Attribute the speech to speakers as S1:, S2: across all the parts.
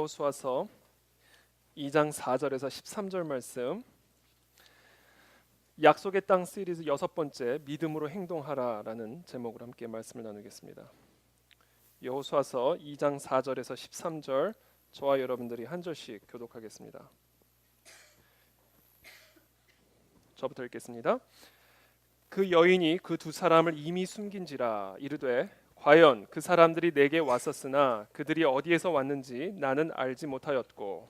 S1: 여호수아서 2장 4절에서 13절 말씀, 약속의 땅 시리즈 6번째 믿음으로 행동하라라는 제목으로 함께 말씀을 나누겠습니다. 여호수아서 2장 4절에서 13절, 저와 여러분들이 한 절씩 교독하겠습니다. 저부터 읽겠습니다. 그 여인이 그 두 사람을 이미 숨긴지라 이르되 과연 그 사람들이 내게 왔었으나 그들이 어디에서 왔는지 나는 알지 못하였고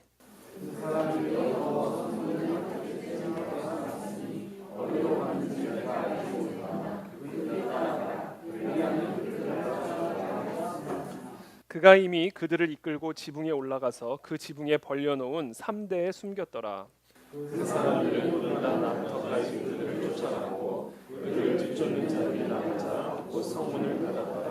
S1: 그가 이미 그들을 이끌고 지붕에 올라가서 그 지붕에 벌려놓은 3대에 숨겼더라. 그 사람들은 요단 나무터까지 그들을 쫓아가고 그들을 뒤쫓는 자들이 나가자 곧 성문을 닫았더라.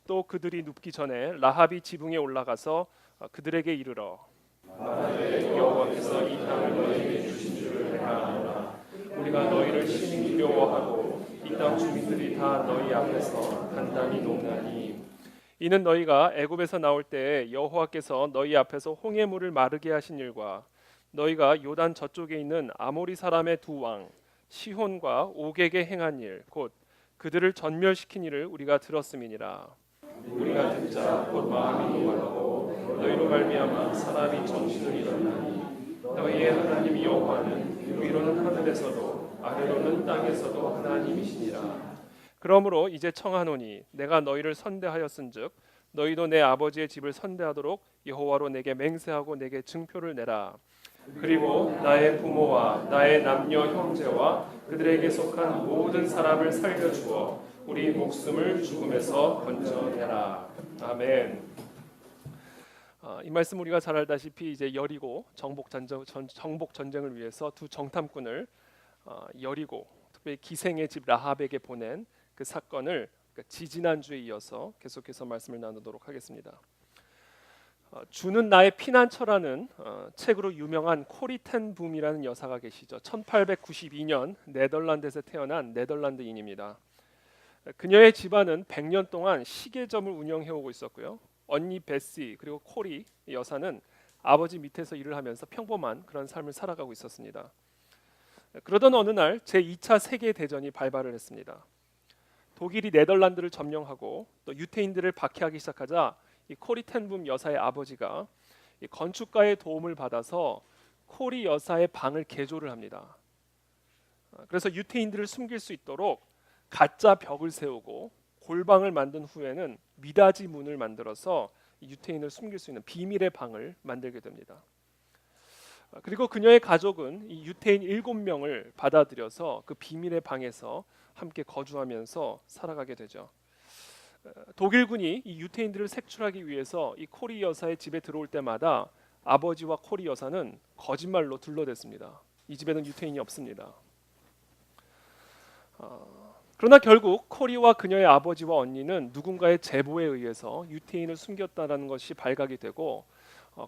S1: 또 그들이 눕기 전에 라합이 지붕에 올라가서 그들에게 이르러 말하되 여호와께서 이 땅을 너희에게 주신 줄을 내가 아노라. 우리가 너희를 심히 두려워하고 이 땅 주민들이 다 너희 앞에서 단단히 녹나니 이는 너희가 애굽에서 나올 때에 여호와께서 너희 앞에서 홍해 물을 마르게 하신 일과 너희가 요단 저쪽에 있는 아모리 사람의 두 왕 시혼과 옥에게 행한 일 곧 그들을 전멸시킨 일을 우리가 들었음이니라. 우리가 듣자 곧 마음이 놀라고 너희로 말미암아 사람이 정신을 잃었나니 너희의 하나님 여호와는 위로는 하늘에서도 아래로는 땅에서도 하나님이시니라. 그러므로 이제 청하노니 내가 너희를 선대하였은즉 너희도 내 아버지의 집을 선대하도록 여호와로 내게 맹세하고 내게 증표를 내라. 그리고 나의 부모와 나의 남녀 형제와 그들에게 속한 모든 사람을 살려주어 우리 목숨을 죽음에서 건져내라. 아멘. 이 말씀 우리가 잘 알다시피 이제 여리고 정복 전쟁을 위해서 두 정탐꾼을 여리고 특별히 기생의 집 라합에게 보낸 그 사건을 지지난주에 이어서 계속해서 말씀을 나누도록 하겠습니다. 주는 나의 피난처라는 책으로 유명한 코리 텐 붐이라는 여사가 계시죠. 1892년 네덜란드에서 태어난 네덜란드인입니다. 그녀의 집안은 100년 동안 시계점을 운영해오고 있었고요. 언니 베시 그리고 코리 여사는 아버지 밑에서 일을 하면서 평범한 그런 삶을 살아가고 있었습니다. 그러던 어느 날 제2차 세계대전이 발발을 했습니다. 독일이 네덜란드를 점령하고 또 유태인들을 박해하기 시작하자 이 코리 텐붐 여사의 아버지가 이 건축가의 도움을 받아서 코리 여사의 방을 개조를 합니다. 그래서 유태인들을 숨길 수 있도록 가짜 벽을 세우고 골방을 만든 후에는 미닫이 문을 만들어서 유태인을 숨길 수 있는 비밀의 방을 만들게 됩니다. 그리고 그녀의 가족은 이 유태인 7명을 받아들여서 그 비밀의 방에서 함께 거주하면서 살아가게 되죠. 독일군이 이 유태인들을 색출하기 위해서 이 코리 여사의 집에 들어올 때마다 아버지와 코리 여사는 거짓말로 둘러댔습니다. 이 집에는 유태인이 없습니다. 그러나 결국 코리와 그녀의 아버지와 언니는 누군가의 제보에 의해서 유태인을 숨겼다는 것이 발각이 되고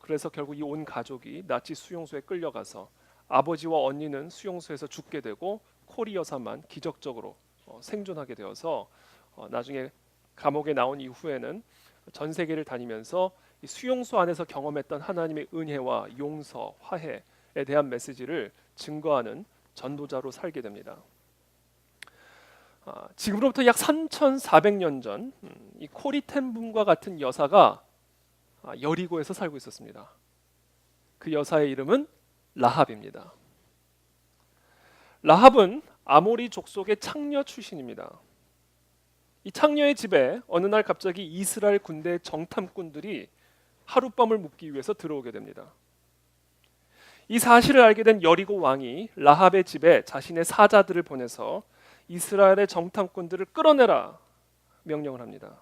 S1: 그래서 결국 이 온 가족이 나치 수용소에 끌려가서 아버지와 언니는 수용소에서 죽게 되고 코리 여사만 기적적으로 생존하게 되어서 나중에 감옥에 나온 이후에는 전 세계를 다니면서 이 수용소 안에서 경험했던 하나님의 은혜와 용서, 화해에 대한 메시지를 증거하는 전도자로 살게 됩니다. 지금으로부터 약 3,400년 전 이 코리 텐붐과 같은 여사가 여리고에서 살고 있었습니다. 그 여사의 이름은 라합입니다. 라합은 아모리 족속의 창녀 출신입니다. 이 창녀의 집에 어느 날 갑자기 이스라엘 군대 정탐꾼들이 하룻밤을 묵기 위해서 들어오게 됩니다. 이 사실을 알게 된 여리고 왕이 라합의 집에 자신의 사자들을 보내서 이스라엘의 정탐꾼들을 끌어내라 명령을 합니다.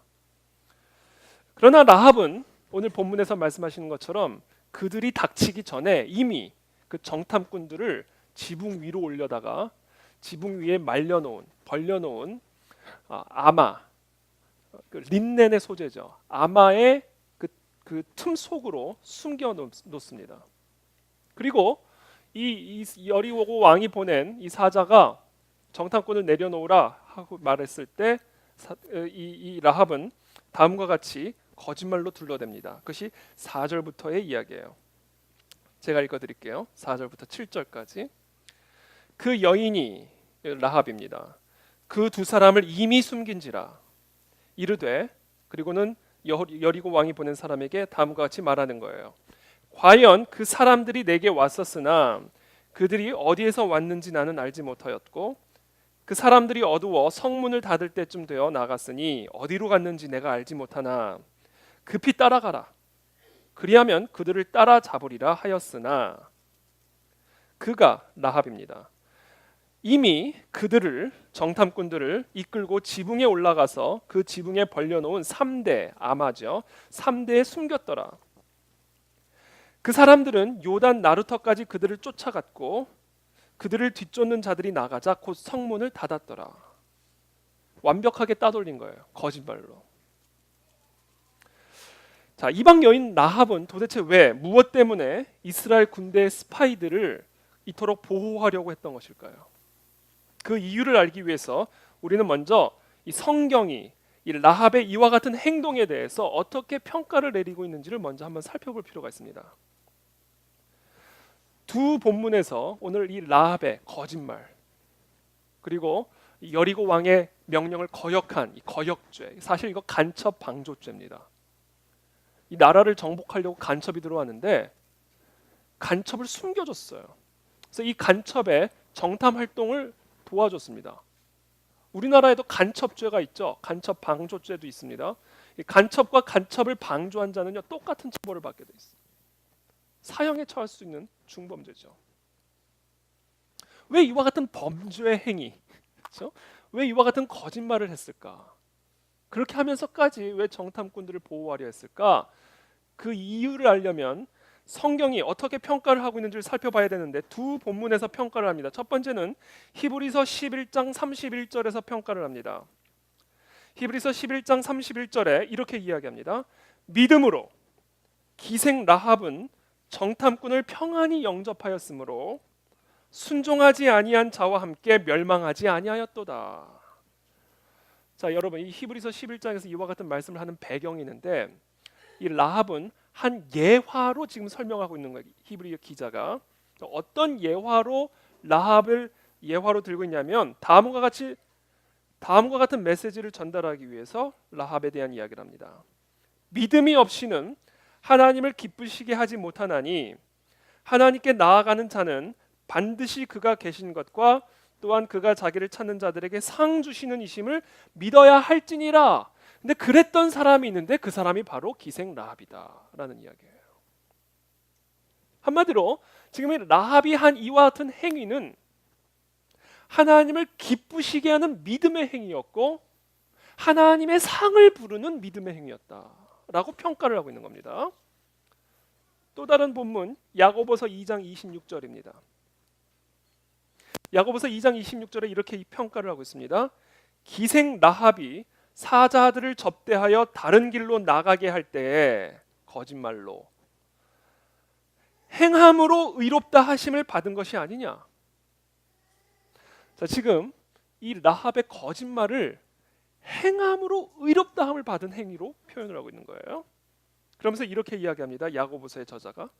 S1: 그러나 라합은 오늘 본문에서 말씀하시는 것처럼 그들이 닥치기 전에 이미 그 정탐꾼들을 지붕 위로 올려다가 지붕 위에 벌려놓은 아마 그 린넨의 소재죠. 아마의 그 틈 속으로 숨겨 놓습니다. 그리고 이 여리고 왕이 보낸 이 사자가 정탐꾼을 내려놓으라 하고 말했을 때 이 라합은 다음과 같이 거짓말로 둘러댑니다. 그것이 4절부터의 이야기예요. 제가 읽어드릴게요. 4절부터 7절까지. 그 여인이 라합입니다. 그 두 사람을 이미 숨긴지라 이르되, 그리고는 여리고 왕이 보낸 사람에게 다음과 같이 말하는 거예요. 과연 그 사람들이 내게 왔었으나 그들이 어디에서 왔는지 나는 알지 못하였고, 그 사람들이 어두워 성문을 닫을 때쯤 되어 나갔으니 어디로 갔는지 내가 알지 못하나 급히 따라가라. 그리하면 그들을 따라잡으리라 하였으나, 그가 라합입니다. 이미 그들을, 정탐꾼들을 이끌고 지붕에 올라가서 그 지붕에 벌려놓은 3대, 아마죠, 3대에 숨겼더라. 그 사람들은 요단 나루터까지 그들을 쫓아갔고 그들을 뒤쫓는 자들이 나가자 곧 성문을 닫았더라. 완벽하게 따돌린 거예요. 거짓말로. 자, 이방 여인 라합은 도대체 왜, 무엇 때문에 이스라엘 군대의 스파이들을 이토록 보호하려고 했던 것일까요? 그 이유를 알기 위해서 우리는 먼저 이 성경이 이 라합의 이와 같은 행동에 대해서 어떻게 평가를 내리고 있는지를 먼저 한번 살펴볼 필요가 있습니다. 두 본문에서 오늘 이 라합의 거짓말, 그리고 여리고 왕의 명령을 거역한 이 거역죄, 사실 이거 간첩 방조죄입니다. 이 나라를 정복하려고 간첩이 들어왔는데 간첩을 숨겨줬어요. 그래서 이 간첩의 정탐 활동을 도와줬습니다. 우리나라에도 간첩죄가 있죠. 간첩 방조죄도 있습니다. 이 간첩과 간첩을 방조한 자는요, 똑같은 처벌을 받게 돼 있어요. 사형에 처할 수 있는 중범죄죠. 왜 이와 같은 범죄 행위, 그렇죠? 왜 이와 같은 거짓말을 했을까? 그렇게 하면서까지 왜 정탐꾼들을 보호하려 했을까? 그 이유를 알려면 성경이 어떻게 평가를 하고 있는지를 살펴봐야 되는데, 두 본문에서 평가를 합니다. 첫 번째는 히브리서 11장 31절에서 평가를 합니다. 히브리서 11장 31절에 이렇게 이야기합니다. 믿음으로 기생 라합은 정탐꾼을 평안히 영접하였으므로 순종하지 아니한 자와 함께 멸망하지 아니하였도다. 자, 여러분, 이 히브리서 11장에서 이와 같은 말씀을 하는 배경이 있는데, 이 라합은 한 예화로 지금 설명하고 있는 거예요. 히브리 기자가 어떤 예화로 라합을 예화로 들고 있냐면, 다음과 같은 메시지를 전달하기 위해서 라합에 대한 이야기를 합니다. 믿음이 없이는 하나님을 기쁘시게 하지 못하나니 하나님께 나아가는 자는 반드시 그가 계신 것과 또한 그가 자기를 찾는 자들에게 상 주시는 이심을 믿어야 할지니라. 근데 그랬던 사람이 있는데 그 사람이 바로 기생 라합이다라는 이야기예요. 한마디로 지금 라합이 한 이와 같은 행위는 하나님을 기쁘시게 하는 믿음의 행위였고 하나님의 상을 부르는 믿음의 행위였다라고 평가를 하고 있는 겁니다. 또 다른 본문 야고보서 2장 26절입니다. 야고보서 2장 26절에 이렇게 평가를 하고 있습니다. 기생 라합이 사자들을 접대하여 다른 길로 나가게 할 때에 거짓말로 행함으로 의롭다 하심을 받은 것이 아니냐. 자, 지금 이 라합의 거짓말을 행함으로 의롭다함을 받은 행위로 표현을 하고 있는 거예요. 그러면서 이렇게 이야기합니다. 야고보서의 저자가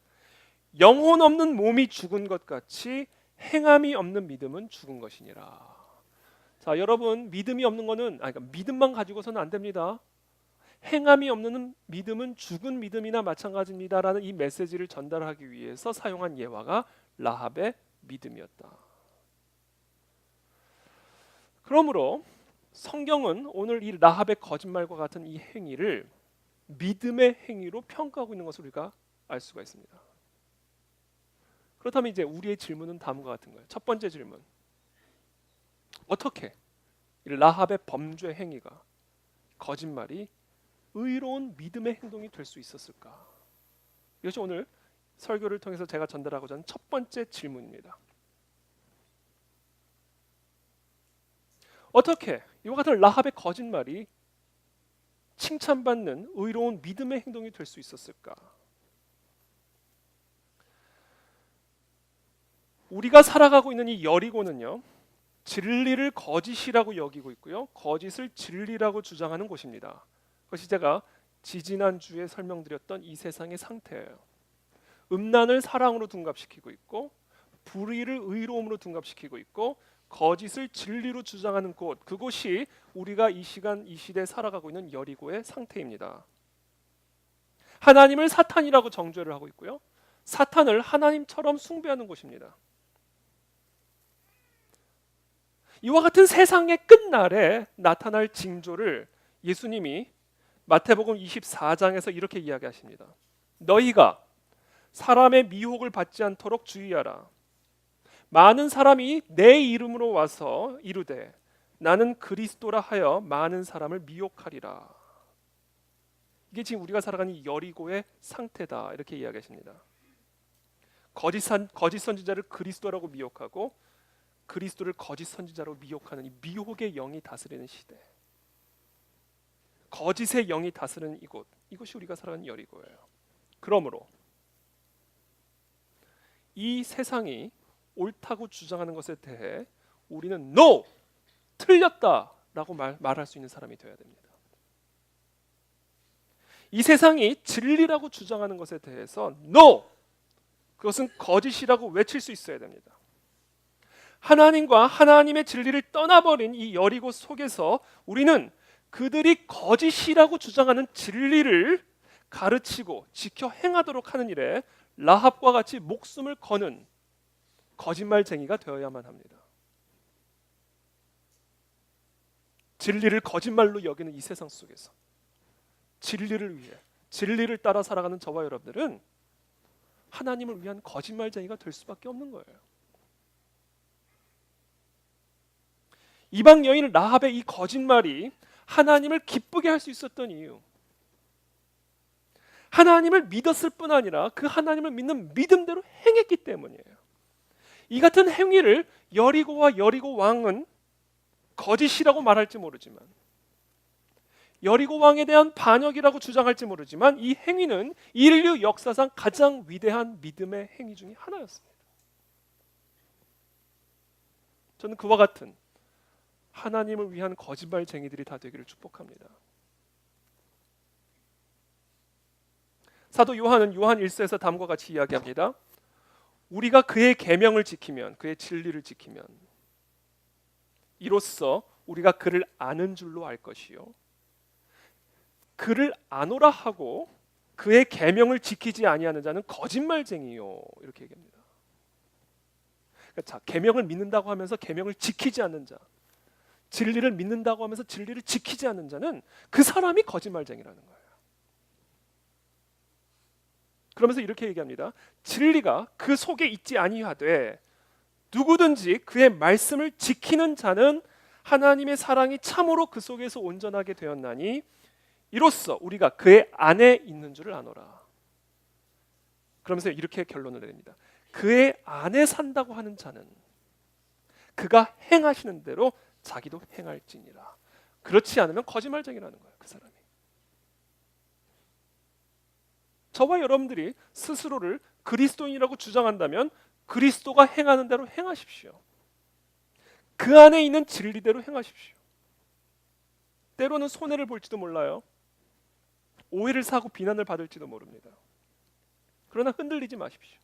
S1: 영혼 없는 몸이 죽은 것 같이 행함이 없는 믿음은 죽은 것이니라. 자, 여러분, 믿음이 없는 거는 그러니까 믿음만 가지고서는 안 됩니다. 행함이 없는 믿음은 죽은 믿음이나 마찬가지입니다라는 이 메시지를 전달하기 위해서 사용한 예화가 라합의 믿음이었다. 그러므로 성경은 오늘 이 라합의 거짓말과 같은 이 행위를 믿음의 행위로 평가하고 있는 것을 우리가 알 수가 있습니다. 그렇다면 이제 우리의 질문은 다음과 같은 거예요. 첫 번째 질문, 어떻게 이 라합의 범죄 행위가, 거짓말이 의로운 믿음의 행동이 될 수 있었을까? 이것이 오늘 설교를 통해서 제가 전달하고자 하는 첫 번째 질문입니다. 어떻게 이와 같은 라합의 거짓말이 칭찬받는 의로운 믿음의 행동이 될 수 있었을까? 우리가 살아가고 있는 이 여리고는요, 진리를 거짓이라고 여기고 있고요, 거짓을 진리라고 주장하는 곳입니다. 그것이 제가 지지난주에 설명드렸던 이 세상의 상태예요. 음란을 사랑으로 둔갑시키고 있고, 불의를 의로움으로 둔갑시키고 있고, 거짓을 진리로 주장하는 곳, 그곳이 우리가 이 시간 이 시대에 살아가고 있는 여리고의 상태입니다. 하나님을 사탄이라고 정죄를 하고 있고요, 사탄을 하나님처럼 숭배하는 곳입니다. 이와 같은 세상의 끝날에 나타날 징조를 예수님이 마태복음 24장에서 이렇게 이야기하십니다. 너희가 사람의 미혹을 받지 않도록 주의하라. 많은 사람이 내 이름으로 와서 이르되 나는 그리스도라 하여 많은 사람을 미혹하리라. 이게 지금 우리가 살아가는 이 여리고의 상태다, 이렇게 이야기하십니다. 거짓 선지자를 그리스도라고 미혹하고 그리스도를 거짓 선지자로 미혹하는 이 미혹의 영이 다스리는 시대, 거짓의 영이 다스리는 이곳, 이것이 우리가 살아가는 여리고예요. 그러므로 이 세상이 옳다고 주장하는 것에 대해 우리는 NO! 틀렸다라고 말할 수 있는 사람이 되어야 됩니다. 이 세상이 진리라고 주장하는 것에 대해서 NO! 그것은 거짓이라고 외칠 수 있어야 됩니다. 하나님과 하나님의 진리를 떠나버린 이 여리고 속에서 우리는 그들이 거짓이라고 주장하는 진리를 가르치고 지켜 행하도록 하는 일에 라합과 같이 목숨을 거는 거짓말쟁이가 되어야만 합니다. 진리를 거짓말로 여기는 이 세상 속에서 진리를 위해, 진리를 따라 살아가는 저와 여러분들은 하나님을 위한 거짓말쟁이가 될 수밖에 없는 거예요. 이방 여인 라합의 이 거짓말이 하나님을 기쁘게 할 수 있었던 이유, 하나님을 믿었을 뿐 아니라 그 하나님을 믿는 믿음대로 행했기 때문이에요. 이 같은 행위를 여리고와 여리고 왕은 거짓이라고 말할지 모르지만, 여리고 왕에 대한 반역이라고 주장할지 모르지만, 이 행위는 인류 역사상 가장 위대한 믿음의 행위 중에 하나였습니다. 저는 그와 같은 하나님을 위한 거짓말쟁이들이 다 되기를 축복합니다. 사도 요한은 요한 1서에서 다음과 같이 이야기합니다. 우리가 그의 계명을 지키면, 그의 진리를 지키면 이로써 우리가 그를 아는 줄로 알 것이요, 그를 아노라 하고 그의 계명을 지키지 아니하는 자는 거짓말쟁이요, 이렇게 얘기합니다. 자, 계명을 믿는다고 하면서 계명을 지키지 않는 자, 진리를 믿는다고 하면서 진리를 지키지 않는 자는 그 사람이 거짓말쟁이라는 거예요. 그러면서 이렇게 얘기합니다. 진리가 그 속에 있지 아니하되 누구든지 그의 말씀을 지키는 자는 하나님의 사랑이 참으로 그 속에서 온전하게 되었나니 이로써 우리가 그의 안에 있는 줄을 아노라. 그러면서 이렇게 결론을 내립니다. 그의 안에 산다고 하는 자는 그가 행하시는 대로 자기도 행할지니라. 그렇지 않으면 거짓말쟁이라는 거예요, 그 사람이. 저와 여러분들이 스스로를 그리스도인이라고 주장한다면 그리스도가 행하는 대로 행하십시오. 그 안에 있는 진리대로 행하십시오. 때로는 손해를 볼지도 몰라요. 오해를 사고 비난을 받을지도 모릅니다. 그러나 흔들리지 마십시오.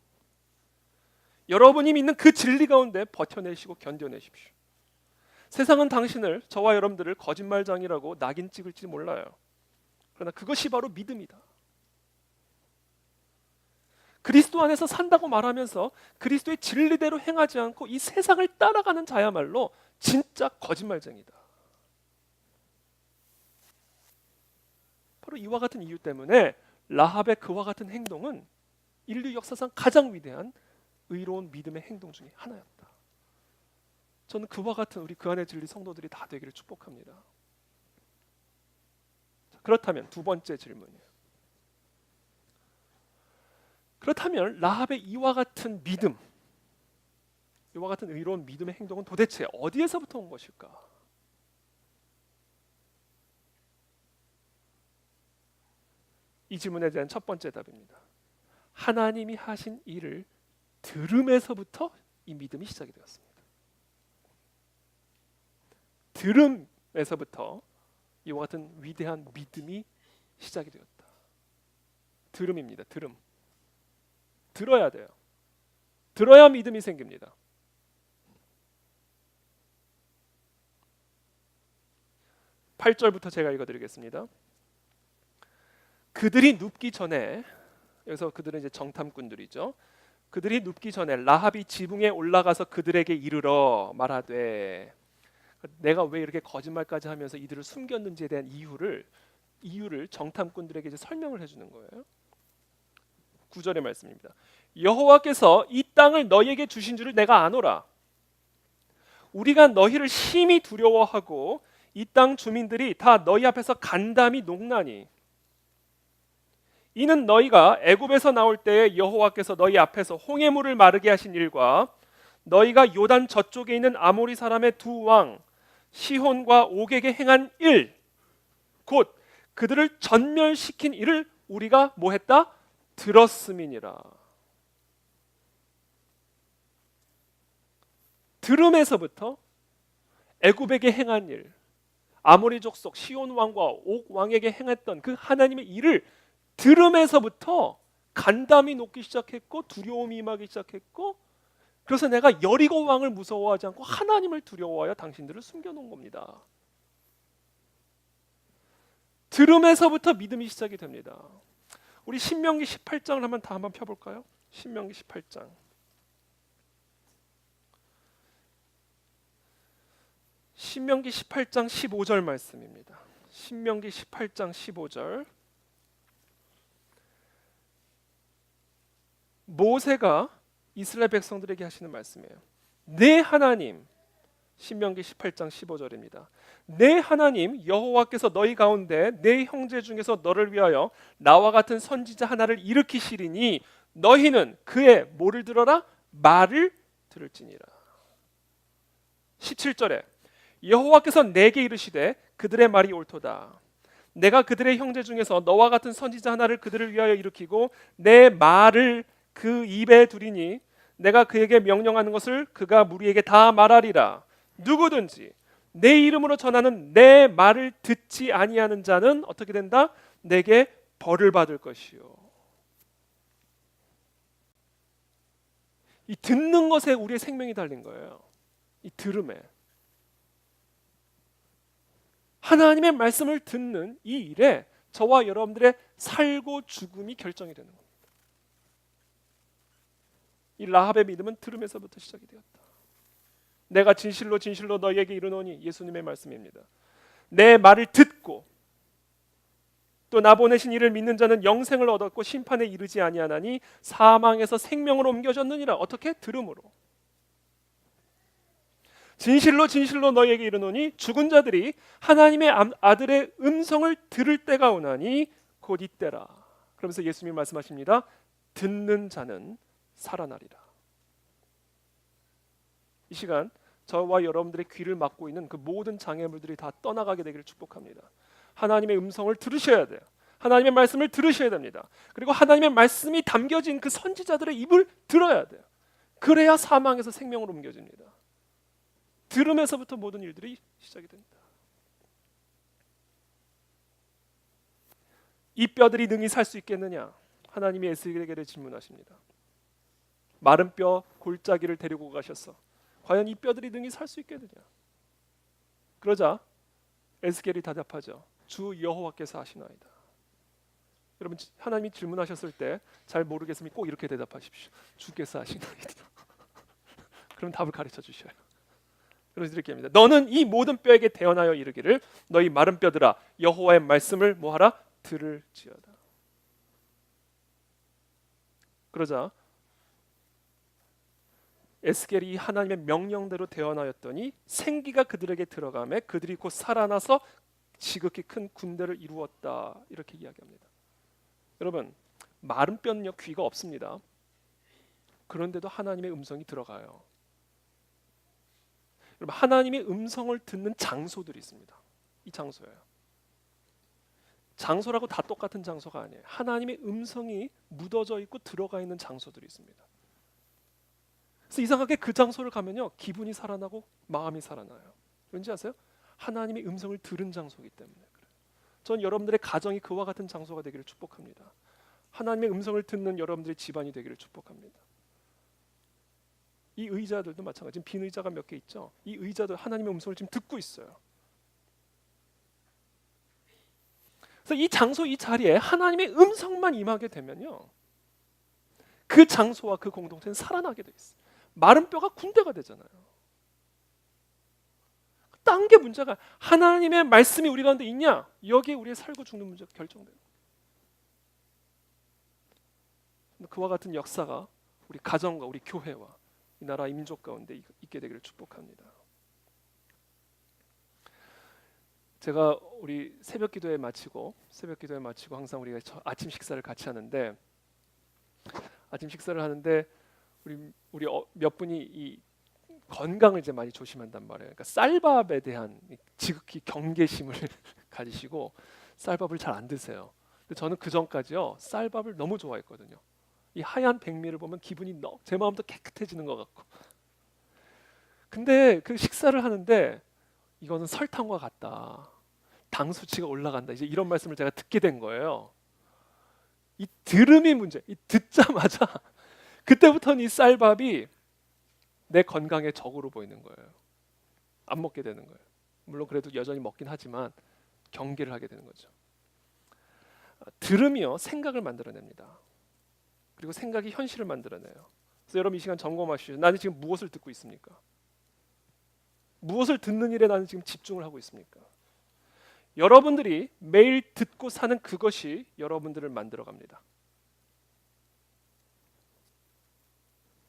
S1: 여러분이 믿는 그 진리 가운데 버텨내시고 견뎌내십시오. 세상은 당신을, 저와 여러분들을 거짓말장이라고 낙인 찍을지 몰라요. 그러나 그것이 바로 믿음이다. 그리스도 안에서 산다고 말하면서 그리스도의 진리대로 행하지 않고 이 세상을 따라가는 자야말로 진짜 거짓말쟁이다. 바로 이와 같은 이유 때문에 라합의 그와 같은 행동은 인류 역사상 가장 위대한 의로운 믿음의 행동 중에 하나였다. 저는 그와 같은 우리 그 안의 진리 성도들이 다 되기를 축복합니다. 그렇다면 두 번째 질문이에요. 그렇다면 라합의 이와 같은 믿음, 이와 같은 의로운 믿음의 행동은 도대체 어디에서부터 온 것일까? 이 질문에 대한 첫 번째 답입니다. 하나님이 하신 일을 들음에서부터 이 믿음이 시작이 되었습니다. 들음에서부터 이와 같은 위대한 믿음이 시작이 되었다. 들음입니다. 들음. 들어야 돼요. 들어야 믿음이 생깁니다. 팔 절부터 제가 읽어드리겠습니다. 그들이 눕기 전에, 여기서 그들은 이제 정탐꾼들이죠. 그들이 눕기 전에 라합이 지붕에 올라가서 그들에게 이르러 말하되, 내가 왜 이렇게 거짓말까지 하면서 이들을 숨겼는지에 대한 이유를 정탐꾼들에게 이제 설명을 해주는 거예요. 9절의 말씀입니다. 여호와께서 이 땅을 너희에게 주신 줄을 내가 아노라. 우리가 너희를 심히 두려워하고 이 땅 주민들이 다 너희 앞에서 간담이 녹나니, 이는 너희가 애굽에서 나올 때에 여호와께서 너희 앞에서 홍해물을 마르게 하신 일과 너희가 요단 저쪽에 있는 아모리 사람의 두 왕 시혼과 옥에게 행한 일, 곧 그들을 전멸시킨 일을 우리가 뭐 했다? 들었음이니라. 들음에서부터 애굽에게 행한 일, 아모리 족속 시온 왕과 옥 왕에게 행했던 그 하나님의 일을 들음에서부터 간담이 녹기 시작했고 두려움이 임하기 시작했고, 그래서 내가 여리고 왕을 무서워하지 않고 하나님을 두려워하여 당신들을 숨겨놓은 겁니다. 들음에서부터 믿음이 시작이 됩니다. 우리 신명기 18장을 한번 펴볼까요? 신명기 18장. 신명기 18장 15절 말씀입니다. 신명기 18장 15절. 모세가 이스라엘 백성들에게 하시는 말씀이에요. 내 하나님, 신명기 18장 15절입니다. 내 하나님 여호와께서 너희 가운데 내 형제 중에서 너를 위하여 나와 같은 선지자 하나를 일으키시리니 너희는 그의 뭐를 들어라? 말을 들을지니라. 17절에 여호와께서 내게 이르시되 그들의 말이 옳도다. 내가 그들의 형제 중에서 너와 같은 선지자 하나를 그들을 위하여 일으키고 내 말을 그 입에 두리니 내가 그에게 명령하는 것을 그가 무리에게 다 말하리라. 누구든지 내 이름으로 전하는 내 말을 듣지 아니하는 자는 어떻게 된다? 내게 벌을 받을 것이요. 이 듣는 것에 우리의 생명이 달린 거예요. 이 들음에. 하나님의 말씀을 듣는 이 일에 저와 여러분들의 살고 죽음이 결정이 되는 겁니다. 이 라합의 믿음은 들음에서부터 시작이 되었다. 내가 진실로 진실로 너희에게 이르노니, 예수님의 말씀입니다. 내 말을 듣고 또 나 보내신 이를 믿는 자는 영생을 얻었고 심판에 이르지 아니하나니 사망에서 생명으로 옮겨졌느니라. 어떻게? 들음으로. 진실로 진실로 너희에게 이르노니 죽은 자들이 하나님의 아들의 음성을 들을 때가 오나니 곧 이때라. 그러면서 예수님이 말씀하십니다. 듣는 자는 살아나리라. 이 시간 저와 여러분들의 귀를 막고 있는 그 모든 장애물들이 다 떠나가게 되기를 축복합니다. 하나님의 음성을 들으셔야 돼요. 하나님의 말씀을 들으셔야 됩니다. 그리고 하나님의 말씀이 담겨진 그 선지자들의 입을 들어야 돼요. 그래야 사망에서 생명으로 옮겨집니다. 들음에서부터 모든 일들이 시작이 됩니다. 이 뼈들이 능히 살 수 있겠느냐? 하나님이 에스겔에게 질문하십니다. 마른 뼈 골짜기를 데리고 가셔서 과연 이 뼈들이 능히 살 수 있겠느냐? 그러자 에스겔이 대답하죠. 주 여호와께서 하시나이다. 여러분, 하나님이 질문하셨을 때 잘 모르겠으면 꼭 이렇게 대답하십시오. 주께서 하시나이다. 그럼 답을 가르쳐 주셔요. 그래서 이렇게 합니다. 너는 이 모든 뼈에게 대언하여 이르기를 너희 마른 뼈들아 여호와의 말씀을 뭐하라? 들을지어다. 그러자 에스겔이 하나님의 명령대로 대언하였더니 생기가 그들에게 들어가매 그들이 곧 살아나서 지극히 큰 군대를 이루었다. 이렇게 이야기합니다. 여러분, 마른 뼈는요 귀가 없습니다. 그런데도 하나님의 음성이 들어가요. 여러분, 하나님의 음성을 듣는 장소들이 있습니다. 이 장소예요. 장소라고 다 똑같은 장소가 아니에요. 하나님의 음성이 묻어져 있고 들어가 있는 장소들이 있습니다. 그래서 이상하게 그 장소를 가면요 기분이 살아나고 마음이 살아나요. 왠지 아세요? 하나님의 음성을 들은 장소이기 때문에 그래요. 전 여러분들의 가정이 그와 같은 장소가 되기를 축복합니다. 하나님의 음성을 듣는 여러분들의 집안이 되기를 축복합니다. 이 의자들도 마찬가지. 지금 빈 의자가 몇 개 있죠. 이 의자도 하나님의 음성을 지금 듣고 있어요. 그래서 이 장소, 이 자리에 하나님의 음성만 임하게 되면요, 그 장소와 그 공동체는 살아나게 돼 있어요. 마른 뼈가 군대가 되잖아요. 딴 게 문제가, 하나님의 말씀이 우리 가운데 있냐? 여기에 우리의 살고 죽는 문제가 결정돼요. 그와 같은 역사가 우리 가정과 우리 교회와 이 나라 민족 가운데 있게 되기를 축복합니다. 제가 우리 새벽 기도회 마치고 항상 우리가 아침 식사를 같이 하는데, 아침 식사를 하는데 우리 몇 분이 이 건강을 이제 많이 조심한단 말이에요. 그러니까 쌀밥에 대한 지극히 경계심을 가지시고 쌀밥을 잘 안 드세요. 근데 저는 그 전까지요, 쌀밥을 너무 좋아했거든요. 이 하얀 백미를 보면 기분이 제 마음도 깨끗해지는 것 같고. 근데 그 식사를 하는데 이거는 설탕과 같다, 당 수치가 올라간다, 이제 이런 말씀을 제가 듣게 된 거예요. 이 들음이 문제. 이 듣자마자 그때부터는 이 쌀밥이 내 건강의 적으로 보이는 거예요. 안 먹게 되는 거예요. 물론 그래도 여전히 먹긴 하지만 경계를 하게 되는 거죠. 들음이요, 생각을 만들어냅니다. 그리고 생각이 현실을 만들어내요. 그래서 여러분 이 시간 점검하시죠. 나는 지금 무엇을 듣고 있습니까? 무엇을 듣는 일에 나는 지금 집중을 하고 있습니까? 여러분들이 매일 듣고 사는 그것이 여러분들을 만들어갑니다.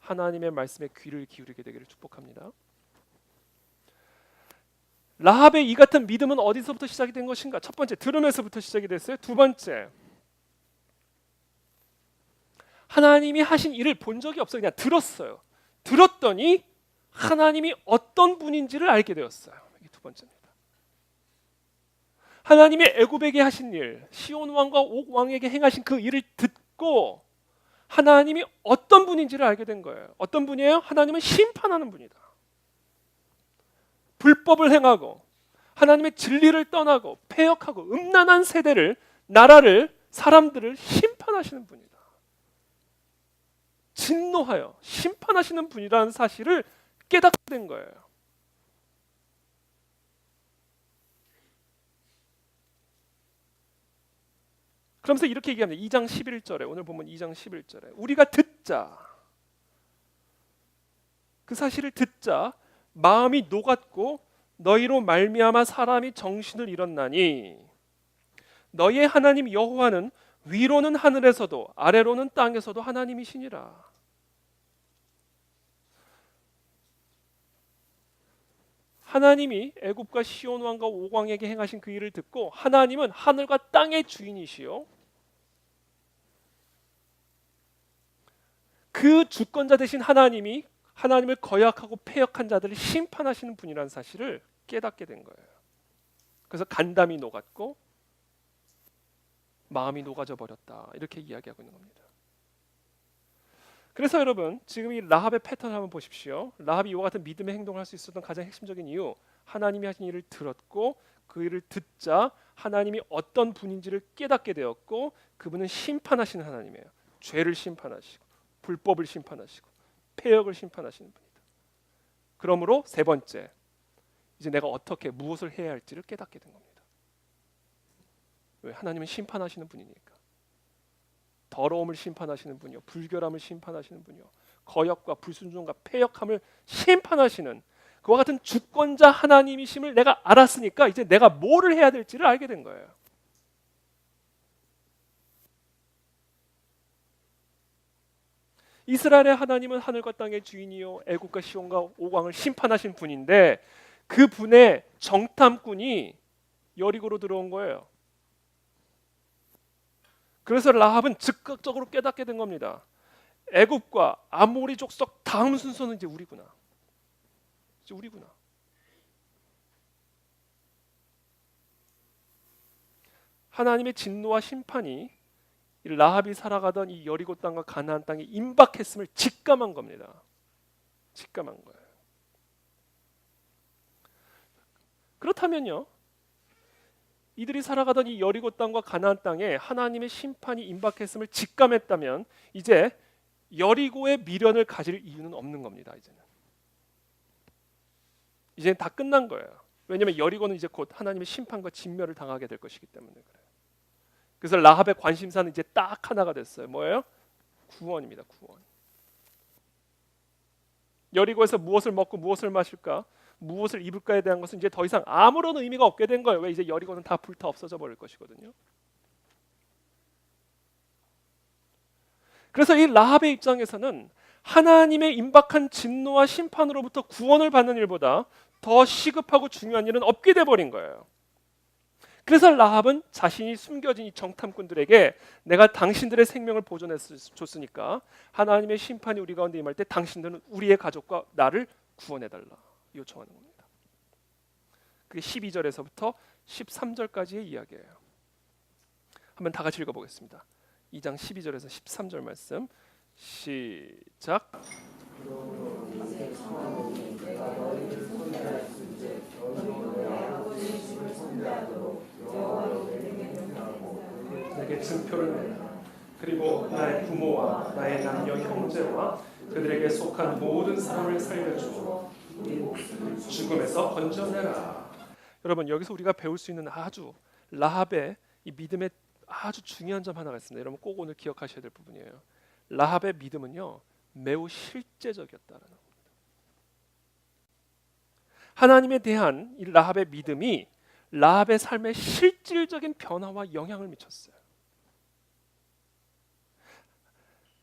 S1: 하나님의 말씀에 귀를 기울이게 되기를 축복합니다. 라합의 이 같은 믿음은 어디서부터 시작이 된 것인가? 첫 번째, 들음에서부터 시작이 됐어요. 두 번째, 하나님이 하신 일을 본 적이 없어요. 그냥 들었어요. 들었더니 하나님이 어떤 분인지를 알게 되었어요. 이게 두 번째입니다. 하나님이 애굽에게 하신 일, 시온 왕과 옥 왕에게 행하신 그 일을 듣고 하나님이 어떤 분인지를 알게 된 거예요. 어떤 분이에요? 하나님은 심판하는 분이다. 불법을 행하고 하나님의 진리를 떠나고 패역하고 음란한 세대를, 나라를, 사람들을 심판하시는 분이다. 진노하여 심판하시는 분이라는 사실을 깨닫게 된 거예요. 그러면서 이렇게 얘기합니다. 2장 11절에, 오늘 보면 2장 11절에 우리가 듣자, 그 사실을 듣자 마음이 녹았고 너희로 말미암아 사람이 정신을 잃었나니 너희의 하나님 여호와는 위로는 하늘에서도 아래로는 땅에서도 하나님이시니라. 하나님이 애굽과 시온 왕과 옥 왕에게 행하신 그 일을 듣고 하나님은 하늘과 땅의 주인이시요, 그 주권자 되신 하나님이 하나님을 거역하고 패역한 자들을 심판하시는 분이라는 사실을 깨닫게 된 거예요. 그래서 간담이 녹았고 마음이 녹아져 버렸다, 이렇게 이야기하고 있는 겁니다. 그래서 여러분 지금 이 라합의 패턴을 한번 보십시오. 라합이 이와 같은 믿음의 행동을 할 수 있었던 가장 핵심적인 이유, 하나님이 하신 일을 들었고 그 일을 듣자 하나님이 어떤 분인지를 깨닫게 되었고 그분은 심판하시는 하나님이에요. 죄를 심판하시고 불법을 심판하시고 패역을 심판하시는 분이다. 그러므로 세 번째, 이제 내가 어떻게 무엇을 해야 할지를 깨닫게 된 겁니다. 왜? 하나님은 심판하시는 분이니까. 더러움을 심판하시는 분이요, 불결함을 심판하시는 분이요, 거역과 불순종과 패역함을 심판하시는 그와 같은 주권자 하나님이심을 내가 알았으니까 이제 내가 뭐를 해야 될지를 알게 된 거예요. 이스라엘의 하나님은 하늘과 땅의 주인이요 애국과 시온과 옥 왕을 심판하신 분인데 그 분의 정탐꾼이 여리고로 들어온 거예요. 그래서 라합은 즉각적으로 깨닫게 된 겁니다. 애굽과 아모리 족속 다음 순서는 이제 우리구나. 이제 우리구나. 하나님의 진노와 심판이 라합이 살아가던 이 여리고 땅과 가나안 땅에 임박했음을 직감한 겁니다. 직감한 거예요. 그렇다면요, 이들이 살아가던 이 여리고 땅과 가나안 땅에 하나님의 심판이 임박했음을 직감했다면 이제 여리고의 미련을 가질 이유는 없는 겁니다. 이제는 다 끝난 거예요. 왜냐하면 여리고는 이제 곧 하나님의 심판과 진멸을 당하게 될 것이기 때문에 그래요. 그래서 라합의 관심사는 이제 딱 하나가 됐어요. 뭐예요? 구원입니다. 구원. 여리고에서 무엇을 먹고 무엇을 마실까, 무엇을 입을까에 대한 것은 이제 더 이상 아무런 의미가 없게 된 거예요. 왜? 이제 여리고는 다 불타 없어져 버릴 것이거든요. 그래서 이 라합의 입장에서는 하나님의 임박한 진노와 심판으로부터 구원을 받는 일보다 더 시급하고 중요한 일은 없게 돼 버린 거예요. 그래서 라합은 자신이 숨겨진 이 정탐꾼들에게 내가 당신들의 생명을 보존해 줬으니까 하나님의 심판이 우리 가운데 임할 때 당신들은 우리의 가족과 나를 구원해달라 요청하는 겁니다. 그게 12절에서부터 13절까지의 이야기예요. 한번 다 같이 읽어보겠습니다. 2장 12절에서 13절 말씀 시작. 내게 증표를 내라. 그리고 나의 부모와 나의 남녀 형제와 그들에게 속한 모든 사람을 살려주고 죽음에서 건져내라. 여러분, 여기서 우리가 배울 수 있는 아주 라합의 이 믿음의 아주 중요한 점 하나가 있습니다. 여러분 꼭 오늘 기억하셔야 될 부분이에요. 라합의 믿음은요 매우 실제적이었다는 겁니다. 하나님에 대한 이 라합의 믿음이 라합의 삶에 실질적인 변화와 영향을 미쳤어요.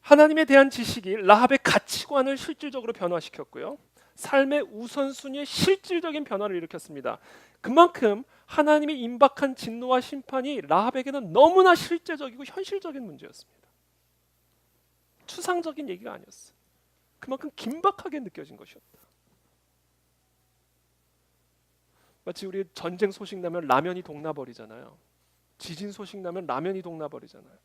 S1: 하나님에 대한 지식이 라합의 가치관을 실질적으로 변화시켰고요. 삶의 우선순위에 실질적인 변화를 일으켰습니다. 그만큼 하나님의 임박한 진노와 심판이 라합에게는 너무나 실제적이고 현실적인 문제였습니다. 추상적인 얘기가 아니었어요. 그만큼 긴박하게 느껴진 것이었다. 마치 우리 전쟁 소식 나면 라면이 동나버리잖아요. 지진 소식 나면 라면이 동나버리잖아요.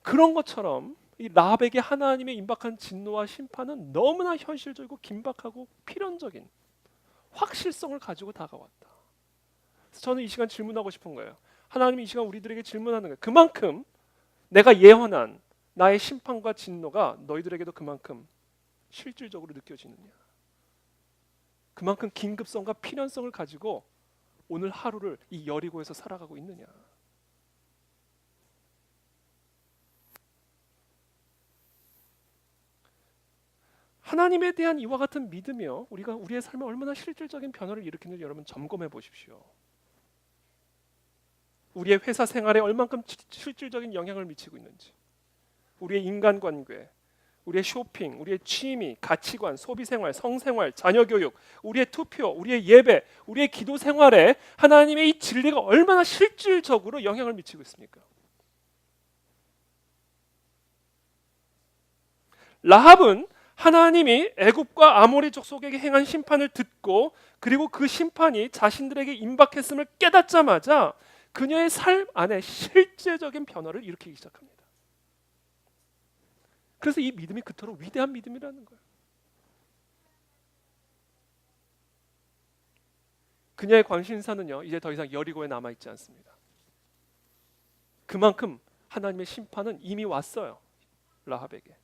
S1: 그런 것처럼 이 라합에게 하나님의 임박한 진노와 심판은 너무나 현실적이고 긴박하고 필연적인 확실성을 가지고 다가왔다. 그래서 저는 이 시간 질문하고 싶은 거예요. 하나님이 이 시간 우리들에게 질문하는 거예요. 그만큼 내가 예언한 나의 심판과 진노가 너희들에게도 그만큼 실질적으로 느껴지느냐. 그만큼 긴급성과 필연성을 가지고 오늘 하루를 이 여리고에서 살아가고 있느냐. 하나님에 대한 이와 같은 믿음이요, 우리가 우리의 삶에 얼마나 실질적인 변화를 일으키는지 여러분 점검해 보십시오. 우리의 회사 생활에 얼만큼 실질적인 영향을 미치고 있는지, 우리의 인간관계, 우리의 쇼핑, 우리의 취미, 가치관, 소비생활, 성생활, 자녀교육, 우리의 투표, 우리의 예배, 우리의 기도 생활에 하나님의 이 진리가 얼마나 실질적으로 영향을 미치고 있습니까? 라합은 하나님이 애굽과 아모리 족속에게 행한 심판을 듣고 그리고 그 심판이 자신들에게 임박했음을 깨닫자마자 그녀의 삶 안에 실제적인 변화를 일으키기 시작합니다. 그래서 이 믿음이 그토록 위대한 믿음이라는 거예요. 그녀의 관심사는요 이제 더 이상 여리고에 남아있지 않습니다. 그만큼 하나님의 심판은 이미 왔어요. 라합에게.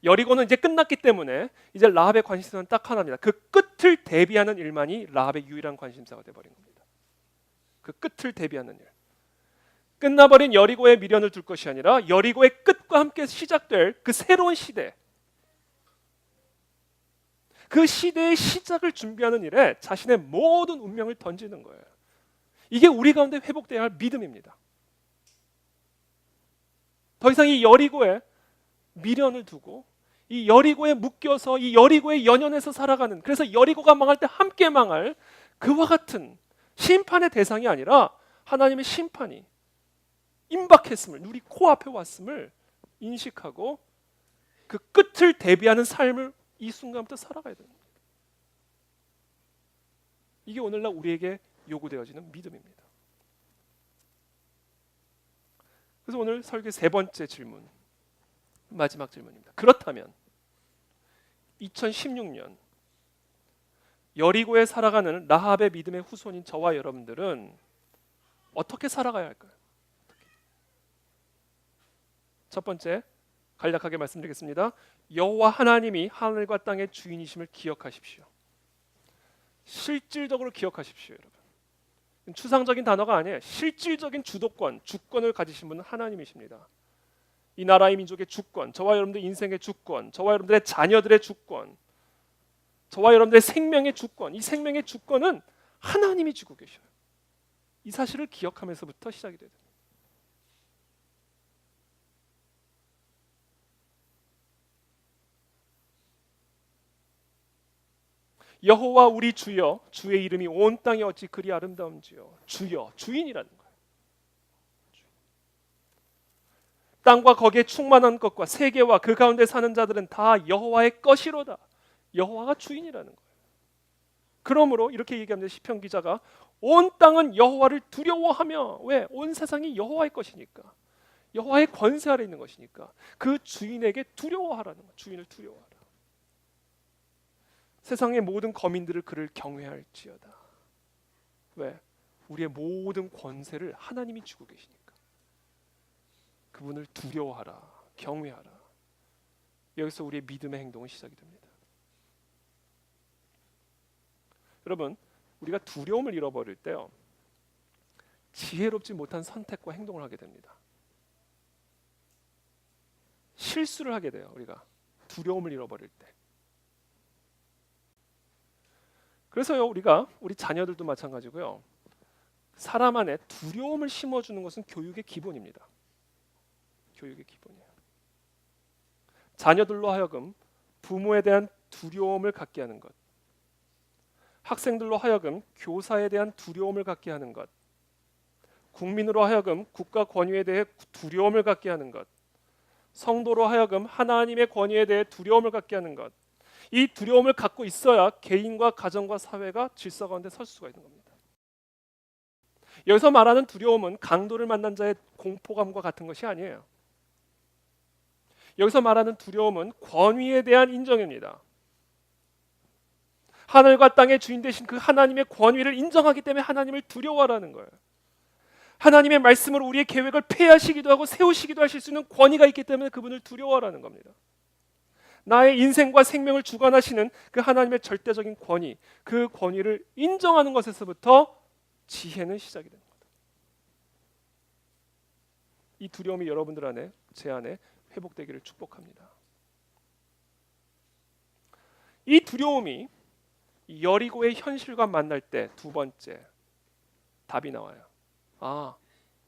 S1: 여리고는 이제 끝났기 때문에 이제 라합의 관심사는 딱 하나입니다. 그 끝을 대비하는 일만이 라합의 유일한 관심사가 되어버린 겁니다. 그 끝을 대비하는 일. 끝나버린 여리고의 미련을 둘 것이 아니라 여리고의 끝과 함께 시작될 그 새로운 시대, 그 시대의 시작을 준비하는 일에 자신의 모든 운명을 던지는 거예요. 이게 우리 가운데 회복돼야 할 믿음입니다. 더 이상 이 여리고에 미련을 두고 이 여리고에 묶여서 이 여리고에 연연해서 살아가는, 그래서 여리고가 망할 때 함께 망할 그와 같은 심판의 대상이 아니라 하나님의 심판이 임박했음을, 우리 코앞에 왔음을 인식하고 그 끝을 대비하는 삶을 이 순간부터 살아가야 됩니다. 이게 오늘날 우리에게 요구되어지는 믿음입니다. 그래서 오늘 설교 세 번째 질문, 마지막 질문입니다. 그렇다면 2016년 여리고에 살아가는 라합의 믿음의 후손인 저와 여러분들은 어떻게 살아가야 할까요? 첫 번째, 간략하게 말씀드리겠습니다. 여호와 하나님이 하늘과 땅의 주인이심을 기억하십시오. 실질적으로 기억하십시오, 여러분. 추상적인 단어가 아니에요. 실질적인 주도권, 주권을 가지신 분은 하나님이십니다. 이 나라의 민족의 주권, 저와 여러분들 인생의 주권, 저와 여러분들의 자녀들의 주권, 저와 여러분들의 생명의 주권, 이 생명의 주권은 하나님이 쥐고 계셔요. 이 사실을 기억하면서부터 시작이 돼요. 여호와 우리 주여, 주의 이름이 온 땅에 어찌 그리 아름다운지요. 주여, 주인이라는 거예요. 땅과 거기에 충만한 것과 세계와 그 가운데 사는 자들은 다 여호와의 것이로다. 여호와가 주인이라는 거예요. 그러므로 이렇게 얘기합니다. 시편 기자가 온 땅은 여호와를 두려워하며, 왜? 온 세상이 여호와의 것이니까, 여호와의 권세 아래 있는 것이니까 그 주인에게 두려워하라는 거예요. 주인을 두려워하라. 세상의 모든 거민들을 그를 경외할지어다. 왜? 우리의 모든 권세를 하나님이 쥐고 계시니까 그분을 두려워하라, 경외하라. 여기서 우리의 믿음의 행동은 시작이 됩니다. 여러분, 우리가 두려움을 잃어버릴 때요, 지혜롭지 못한 선택과 행동을 하게 됩니다. 실수를 하게 돼요. 우리가 두려움을 잃어버릴 때. 그래서요, 우리 자녀들도 마찬가지고요, 사람 안에 두려움을 심어주는 것은 교육의 기본입니다. 교육의 기본이에요. 자녀들로 하여금 부모에 대한 두려움을 갖게 하는 것, 학생들로 하여금 교사에 대한 두려움을 갖게 하는 것, 국민으로 하여금 국가 권위에 대해 두려움을 갖게 하는 것, 성도로 하여금 하나님의 권위에 대해 두려움을 갖게 하는 것, 이 두려움을 갖고 있어야 개인과 가정과 사회가 질서 가운데 설 수가 있는 겁니다. 여기서 말하는 두려움은 강도를 만난 자의 공포감과 같은 것이 아니에요. 여기서 말하는 두려움은 권위에 대한 인정입니다. 하늘과 땅의 주인 되신 그 하나님의 권위를 인정하기 때문에 하나님을 두려워하라는 거예요. 하나님의 말씀으로 우리의 계획을 폐하시기도 하고 세우시기도 하실 수 있는 권위가 있기 때문에 그분을 두려워하라는 겁니다. 나의 인생과 생명을 주관하시는 그 하나님의 절대적인 권위, 그 권위를 인정하는 것에서부터 지혜는 시작이 됩니다. 이 두려움이 여러분들 안에, 제 안에 회복되기를 축복합니다. 이 두려움이 여리고의 현실과 만날 때 두 번째 답이 나와요. 아,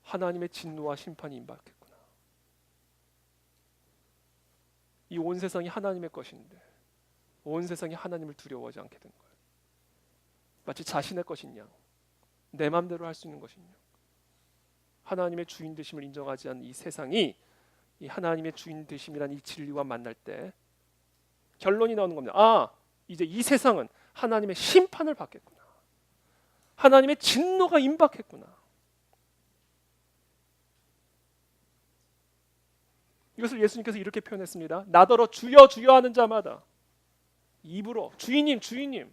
S1: 하나님의 진노와 심판이 임박했구나. 이 온 세상이 하나님의 것인데 온 세상이 하나님을 두려워하지 않게 된 거예요. 마치 자신의 것인 양, 내 마음대로 할 수 있는 것인 양, 하나님의 주인 되심을 인정하지 않는 이 세상이 이 하나님의 주인 되심이라는 이 진리와 만날 때 결론이 나오는 겁니다. 아, 이제 이 세상은 하나님의 심판을 받겠구나. 하나님의 진노가 임박했구나. 이것을 예수님께서 이렇게 표현했습니다. 나더러 주여 주여 하는 자마다, 입으로 주인님 주인님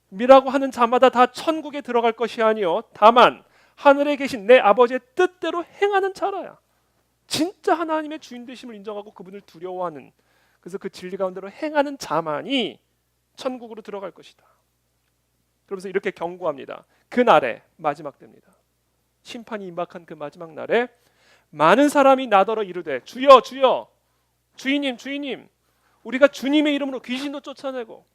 S1: 미라고 하는 자마다 다 천국에 들어갈 것이 아니요 다만 하늘에 계신 내 아버지의 뜻대로 행하는 자라야. 진짜 하나님의 주인 되심을 인정하고 그분을 두려워하는, 그래서 그 진리 가운데로 행하는 자만이 천국으로 들어갈 것이다. 그러면서 이렇게 경고합니다. 그날에, 마지막 때입니다. 심판이 임박한 그 마지막 날에 많은 사람이 나더러 이르되 주여 주여, 주인님 주인님, 우리가 주님의 이름으로 귀신도 쫓아내고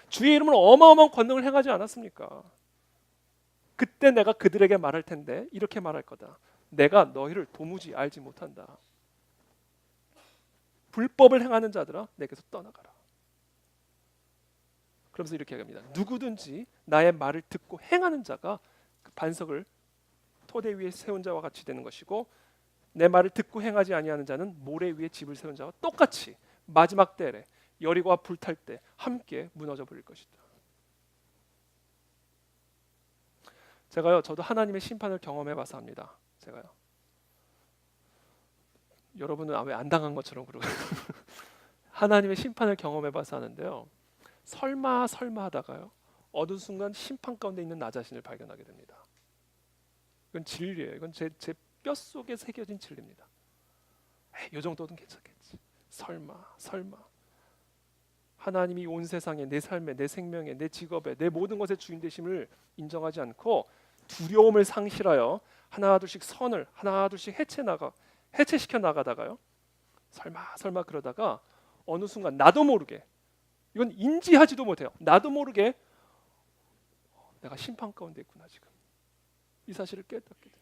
S1: 주의 이름으로 어마어마한 권능을 행하지 않았습니까? 그때 내가 그들에게 말할 텐데 이렇게 말할 거다. 내가 너희를 도무지 알지 못한다. 불법을 행하는 자들아, 내게서 떠나가라. 그러면서 이렇게 얘기합니다. 누구든지 나의 말을 듣고 행하는 자가 그 반석을 토대 위에 세운 자와 같이 되는 것이고, 내 말을 듣고 행하지 아니하는 자는 모래 위에 집을 세운 자와 똑같이 마지막 때에 여리고와 불탈 때 함께 무너져 버릴 것이다. 저도 하나님의 심판을 경험해봐서 합니다. 여러분은 왜 안 당한 것처럼 그러고 하나님의 심판을 경험해봐서 하는데요, 설마 하다가요 어느 순간 심판 가운데 있는 나 자신을 발견하게 됩니다. 이건 진리예요. 이건 제 뼛속에 새겨진 진리입니다. 이 정도는 괜찮겠지. 설마 하나님이 온 세상에 내 삶에, 내 생명에, 내 직업에, 내 모든 것의 주인 되심을 인정하지 않고 두려움을 상실하여 하나둘씩 선을 하나둘씩 해체시켜 나가다가요. 설마 그러다가 어느 순간 나도 모르게, 이건 인지하지도 못해요. 나도 모르게 내가 심판 가운데 있구나 지금. 이 사실을 깨닫게 돼요.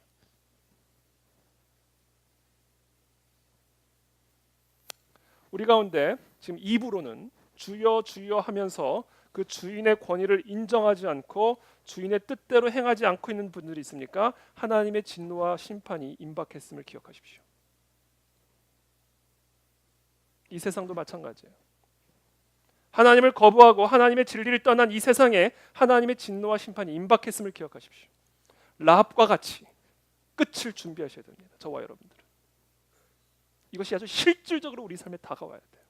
S1: 우리 가운데 지금 입으로는 주여 주여 하면서 그 주인의 권위를 인정하지 않고 주인의 뜻대로 행하지 않고 있는 분들이 있습니까? 하나님의 진노와 심판이 임박했음을 기억하십시오. 이 세상도 마찬가지예요. 하나님을 거부하고 하나님의 진리를 떠난 이 세상에 하나님의 진노와 심판이 임박했음을 기억하십시오. 라합과 같이 끝을 준비하셔야 됩니다. 저와 여러분들은. 이것이 아주 실질적으로 우리 삶에 다가와야 돼요.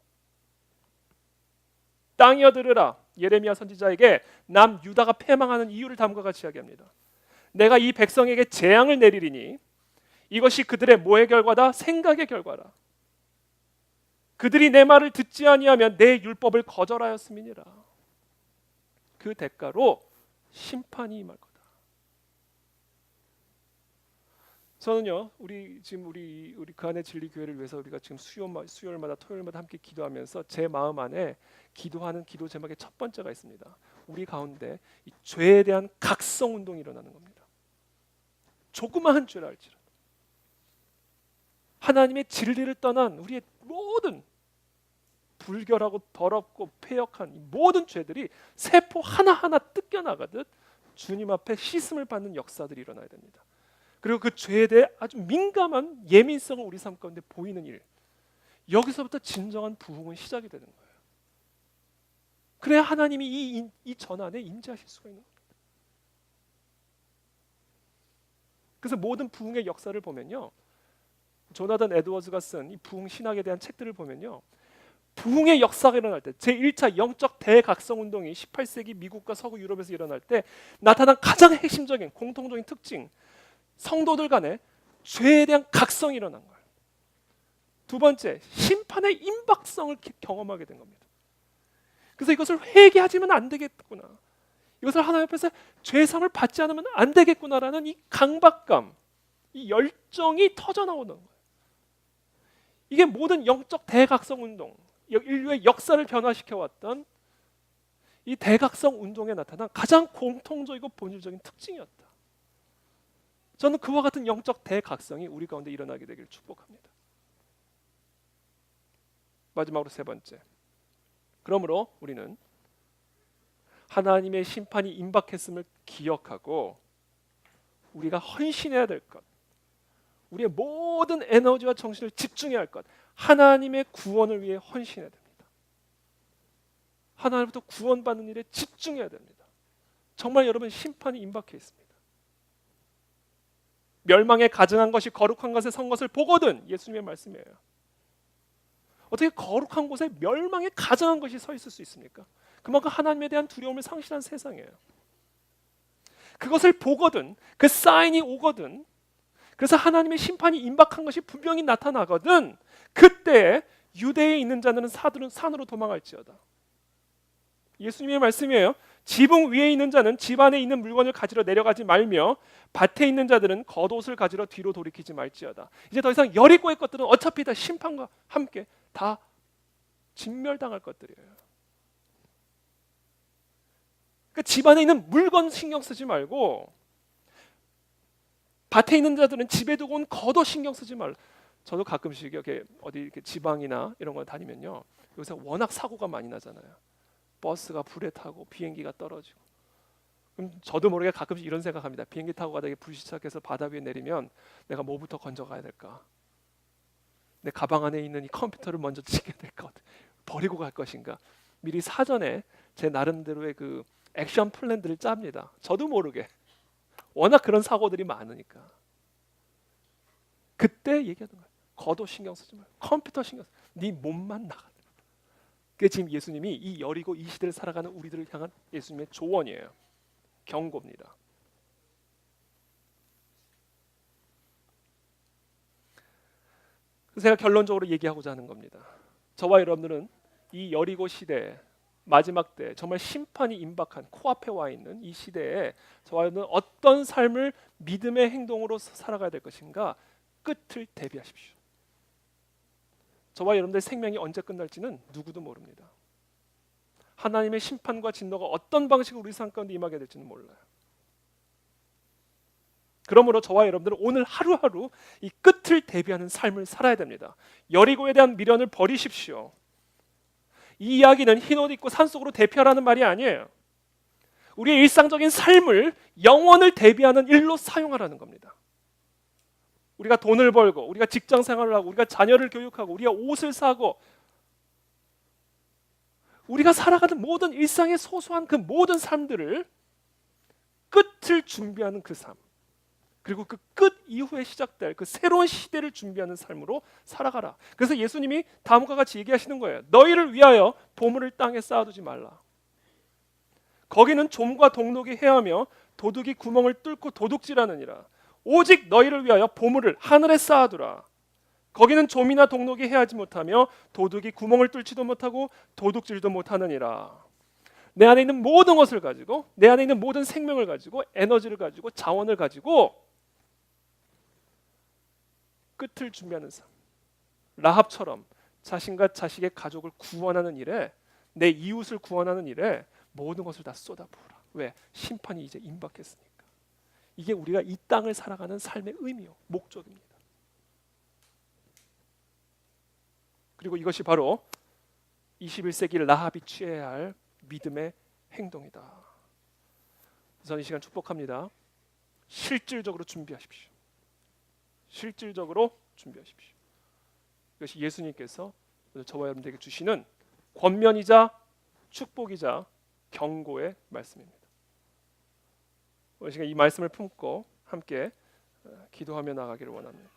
S1: 땅이여 들으라. 예레미야 선지자에게 남유다가 패망하는 이유를 다음과 같이 이야기합니다. 내가 이 백성에게 재앙을 내리리니 이것이 그들의 뭐의 결과다? 생각의 결과라. 그들이 내 말을 듣지 아니하면 내 율법을 거절하였음이니라. 그 대가로 심판이 임할 거다. 저는요, 우리 그 안의 진리 교회를 위해서 우리가 지금 수요일마다 토요일마다 함께 기도하면서 제 마음 안에 기도하는 기도 제목의 첫 번째가 있습니다. 우리 가운데 이 죄에 대한 각성 운동이 일어나는 겁니다. 조그마한 죄라 할지라도 하나님의 진리를 떠난 우리의 모든 불결하고 더럽고 패역한 이 모든 죄들이 세포 하나하나 뜯겨나가듯 주님 앞에 씻음을 받는 역사들이 일어나야 됩니다. 그리고 그 죄에 대해 아주 민감한 예민성을 우리 삶 가운데 보이는 일, 여기서부터 진정한 부흥은 시작이 되는 거예요. 그래야 하나님이 이 전안에 임재하실 수가 있는 겁니다. 그래서 모든 부흥의 역사를 보면요, 조나단 에드워즈가 쓴 이 부흥 신학에 대한 책들을 보면요, 부흥의 역사가 일어날 때 제1차 영적 대각성 운동이 18세기 미국과 서구 유럽에서 일어날 때 나타난 가장 핵심적인 공통적인 특징, 성도들 간에 죄에 대한 각성이 일어난 거예요. 두 번째, 심판의 임박성을 경험하게 된 겁니다. 그래서 이것을 회개하지면 안 되겠구나, 이것을 하나님 앞에서 죄상을 받지 않으면 안 되겠구나라는 이 강박감, 이 열정이 터져나오는 거예요. 이게 모든 영적 대각성 운동, 인류의 역사를 변화시켜왔던 이 대각성 운동에 나타난 가장 공통적이고 본질적인 특징이었다. 저는 그와 같은 영적 대각성이 우리 가운데 일어나게 되기를 축복합니다. 마지막으로 세 번째, 그러므로 우리는 하나님의 심판이 임박했음을 기억하고 우리가 헌신해야 될 것, 우리의 모든 에너지와 정신을 집중해야 할 것, 하나님의 구원을 위해 헌신해야 됩니다. 하나님부터 구원받는 일에 집중해야 됩니다. 정말 여러분, 심판이 임박해 있습니다. 멸망에 가증한 것이 거룩한 것에 선 것을 보거든, 예수님의 말씀이에요. 어떻게 거룩한 곳에 멸망에 가증한 것이 서 있을 수 있습니까? 그만큼 하나님에 대한 두려움을 상실한 세상이에요. 그것을 보거든, 그 사인이 오거든, 그래서 하나님의 심판이 임박한 것이 분명히 나타나거든, 그때 유대에 있는 자들은 산으로 도망할지어다. 예수님의 말씀이에요. 지붕 위에 있는 자는 집 안에 있는 물건을 가지러 내려가지 말며 밭에 있는 자들은 겉옷을 가지러 뒤로 돌이키지 말지어다. 이제 더 이상 여리고의 것들은 어차피 다 심판과 함께 다 진멸당할 것들이에요. 그러니까 집 안에 있는 물건 신경 쓰지 말고 밭에 있는 자들은 집에 두고 온 겉옷 신경 쓰지 말라. 저도 가끔씩 이렇게 어디 이렇게 지방이나 이런 거 다니면요, 여기서 워낙 사고가 많이 나잖아요. 버스가 불에 타고 비행기가 떨어지고. 그럼 저도 모르게 가끔씩 이런 생각합니다. 비행기 타고 가다가 불시착해서 바다 위에 내리면 내가 뭐부터 건져가야 될까? 내 가방 안에 있는 이 컴퓨터를 먼저 챙겨야 될까? 버리고 갈 것인가? 미리 사전에 제 나름대로의 그 액션 플랜들을 짭니다. 저도 모르게. 워낙 그런 사고들이 많으니까. 그때 얘기하는 거예요. 겉옷 신경 쓰지 말고 컴퓨터 신경 쓰지 말고 네 몸만 나가. 그게 지금 예수님이 이 여리고 이 시대를 살아가는 우리들을 향한 예수님의 조언이에요. 경고입니다. 제가 결론적으로 얘기하고자 하는 겁니다. 저와 여러분들은 이 여리고 시대에 마지막 때 정말 심판이 임박한 코앞에 와 있는 이 시대에 저와 여러분은 어떤 삶을 믿음의 행동으로 살아가야 될 것인가 끝을 대비하십시오. 저와 여러분들의 생명이 언제 끝날지는 누구도 모릅니다. 하나님의 심판과 진노가 어떤 방식으로 우리 삶 가운데 임하게 될지는 몰라요. 그러므로 저와 여러분들은 오늘 하루하루 이 끝을 대비하는 삶을 살아야 됩니다. 여리고에 대한 미련을 버리십시오. 이 이야기는 흰옷 입고 산속으로 대피하라는 말이 아니에요. 우리의 일상적인 삶을 영원을 대비하는 일로 사용하라는 겁니다. 우리가 돈을 벌고 우리가 직장 생활을 하고 우리가 자녀를 교육하고 우리가 옷을 사고 우리가 살아가는 모든 일상의 소소한 그 모든 삶들을 끝을 준비하는 그 삶, 그리고 그 끝 이후에 시작될 그 새로운 시대를 준비하는 삶으로 살아가라. 그래서 예수님이 다음과 같이 얘기하시는 거예요. 너희를 위하여 보물을 땅에 쌓아두지 말라. 거기는 좀과 동록이 해하며 도둑이 구멍을 뚫고 도둑질하느니라. 오직 너희를 위하여 보물을 하늘에 쌓아두라. 거기는 좀이나 동록이 해하지 못하며 도둑이 구멍을 뚫지도 못하고 도둑질도 못하느니라. 내 안에 있는 모든 것을 가지고, 내 안에 있는 모든 생명을 가지고, 에너지를 가지고, 자원을 가지고 끝을 준비하는 삶, 라합처럼 자신과 자식의 가족을 구원하는 일에, 내 이웃을 구원하는 일에 모든 것을 다 쏟아부으라. 왜? 심판이 이제 임박했으니까. 이게 우리가 이 땅을 살아가는 삶의 의미요, 목적입니다. 그리고 이것이 바로 21세기 라합이 취해야 할 믿음의 행동이다. 저는 이 시간 축복합니다. 실질적으로 준비하십시오. 실질적으로 준비하십시오. 이것이 예수님께서 저와 여러분들에게 주시는 권면이자 축복이자 경고의 말씀입니다. 오늘 시간 이 말씀을 품고 함께 기도하며 나가기를 원합니다.